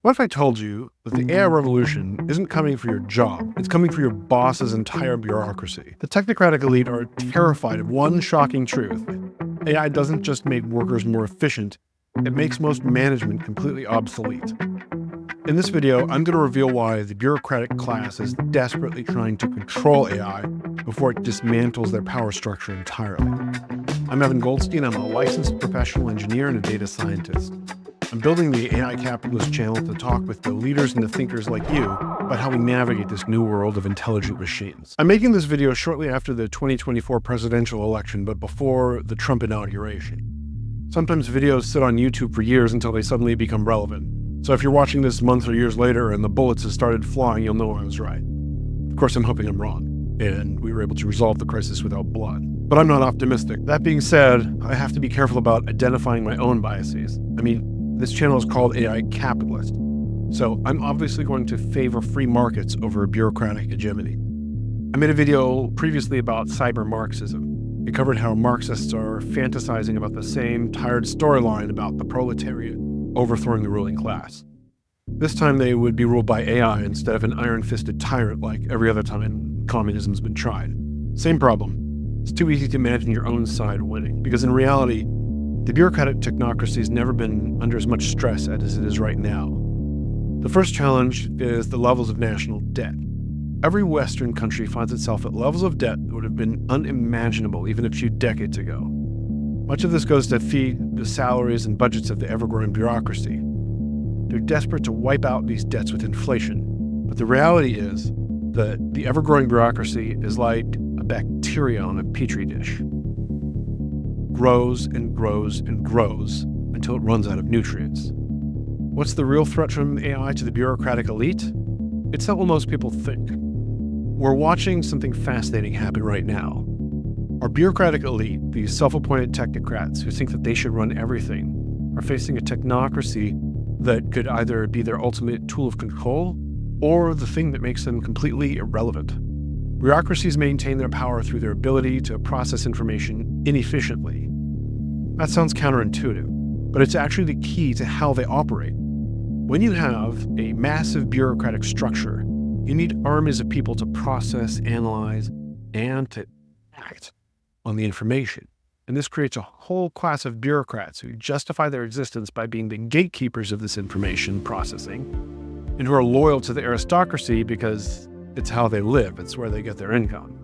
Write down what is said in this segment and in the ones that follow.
What if I told you that the AI revolution isn't coming for your job, it's coming for your boss's entire bureaucracy? The technocratic elite are terrified of one shocking truth. AI doesn't just make workers more efficient, it makes most management completely obsolete. In this video, I'm going to reveal why the bureaucratic class is desperately trying to control AI before it dismantles their power structure entirely. I'm Evan Goldstein. I'm a licensed professional engineer and a data scientist. I'm building the AI Capitalist channel to talk with the leaders and the thinkers like you about how we navigate this new world of intelligent machines. I'm making this video shortly after the 2024 presidential election, but before the Trump inauguration. Sometimes videos sit on YouTube for years until they suddenly become relevant. So if you're watching this months or years later and the bullets have started flying, you'll know I was right. Of course, I'm hoping I'm wrong, and we were able to resolve the crisis without blood. But I'm not optimistic. That being said, I have to be careful about identifying my own biases. This channel is called AI Capitalist, so I'm obviously going to favor free markets over bureaucratic hegemony. I made a video previously about cyber Marxism. It covered how Marxists are fantasizing about the same tired storyline about the proletariat overthrowing the ruling class. This time they would be ruled by AI instead of an iron-fisted tyrant like every other time communism's been tried. Same problem. It's too easy to imagine your own side winning, because in reality, the bureaucratic technocracy has never been under as much stress as it is right now. The first challenge is the levels of national debt. Every Western country finds itself at levels of debt that would have been unimaginable even a few decades ago. Much of this goes to feed the salaries and budgets of the ever-growing bureaucracy. They're desperate to wipe out these debts with inflation, but the reality is that the ever-growing bureaucracy is like a bacteria on a petri dish. Grows and grows and grows until it runs out of nutrients. What's the real threat from AI to the bureaucratic elite? It's not what most people think. We're watching something fascinating happen right now. Our bureaucratic elite, these self-appointed technocrats who think that they should run everything, are facing a technocracy that could either be their ultimate tool of control or the thing that makes them completely irrelevant. Bureaucracies maintain their power through their ability to process information inefficiently. That sounds counterintuitive, but it's actually the key to how they operate. When you have a massive bureaucratic structure, you need armies of people to process, analyze, and to act on the information. And this creates a whole class of bureaucrats who justify their existence by being the gatekeepers of this information processing, and who are loyal to the aristocracy because it's how they live, it's where they get their income.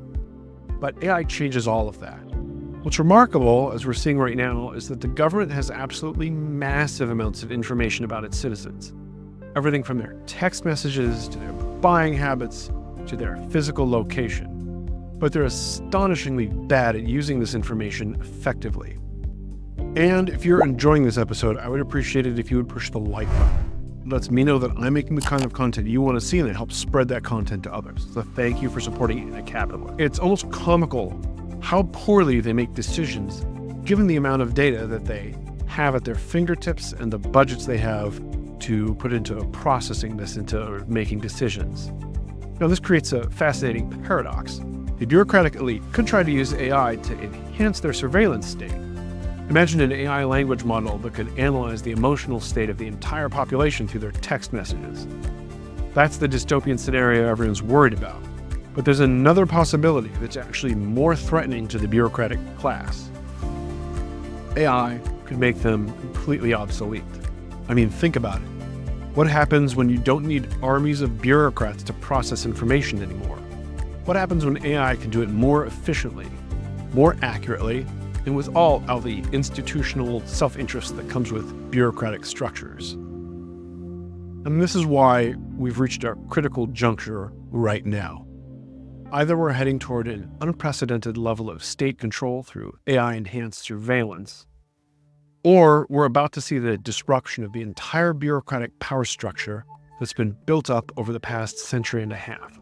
But AI changes all of that. What's remarkable, as we're seeing right now, is that the government has absolutely massive amounts of information about its citizens. Everything from their text messages, to their buying habits, to their physical location. But they're astonishingly bad at using this information effectively. And if you're enjoying this episode, I would appreciate it if you would push the like button. It lets me know that I'm making the kind of content you want to see, and it helps spread that content to others. So thank you for supporting AI Capitalist. It's almost comical how poorly they make decisions given the amount of data that they have at their fingertips and the budgets they have to put into processing this, into making decisions. Now, this creates a fascinating paradox. The bureaucratic elite could try to use AI to enhance their surveillance state. Imagine an AI language model that could analyze the emotional state of the entire population through their text messages. That's the dystopian scenario everyone's worried about. But there's another possibility that's actually more threatening to the bureaucratic class. AI could make them completely obsolete. Think about it. What happens when you don't need armies of bureaucrats to process information anymore? What happens when AI can do it more efficiently, more accurately, and with all of the institutional self-interest that comes with bureaucratic structures? And this is why we've reached our critical juncture right now. Either we're heading toward an unprecedented level of state control through AI-enhanced surveillance, or we're about to see the disruption of the entire bureaucratic power structure that's been built up over the past century and a half.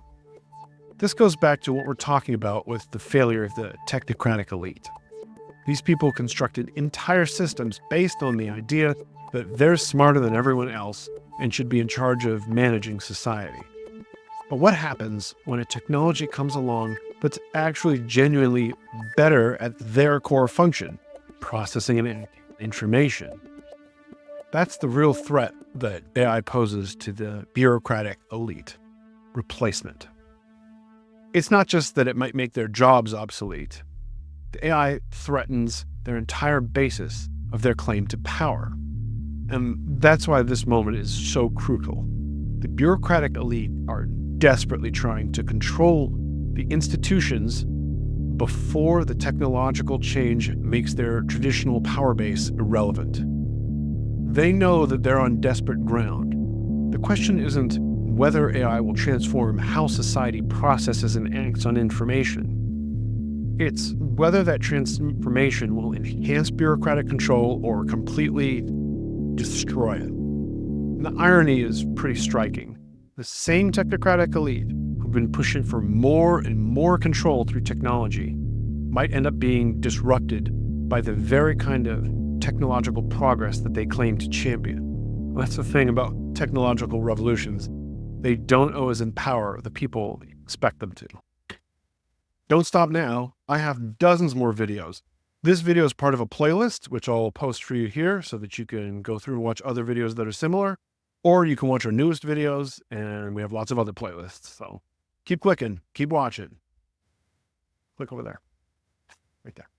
This goes back to what we're talking about with the failure of the technocratic elite. These people constructed entire systems based on the idea that they're smarter than everyone else and should be in charge of managing society. But what happens when a technology comes along that's actually genuinely better at their core function, processing information? That's the real threat that AI poses to the bureaucratic elite: replacement. It's not just that it might make their jobs obsolete. The AI threatens their entire basis of their claim to power. And that's why this moment is so crucial. The bureaucratic elite are desperately trying to control the institutions before the technological change makes their traditional power base irrelevant. They know that they're on desperate ground. The question isn't whether AI will transform how society processes and acts on information. It's whether that transformation will enhance bureaucratic control or completely destroy it. And the irony is pretty striking. The same technocratic elite who've been pushing for more and more control through technology might end up being disrupted by the very kind of technological progress that they claim to champion. Well, that's the thing about technological revolutions. They don't always empower the people you expect them to. Don't stop now. I have dozens more videos. This video is part of a playlist, which I'll post for you here so that you can go through and watch other videos that are similar, or you can watch our newest videos, and we have lots of other playlists. So keep clicking, keep watching. Click over there, right there.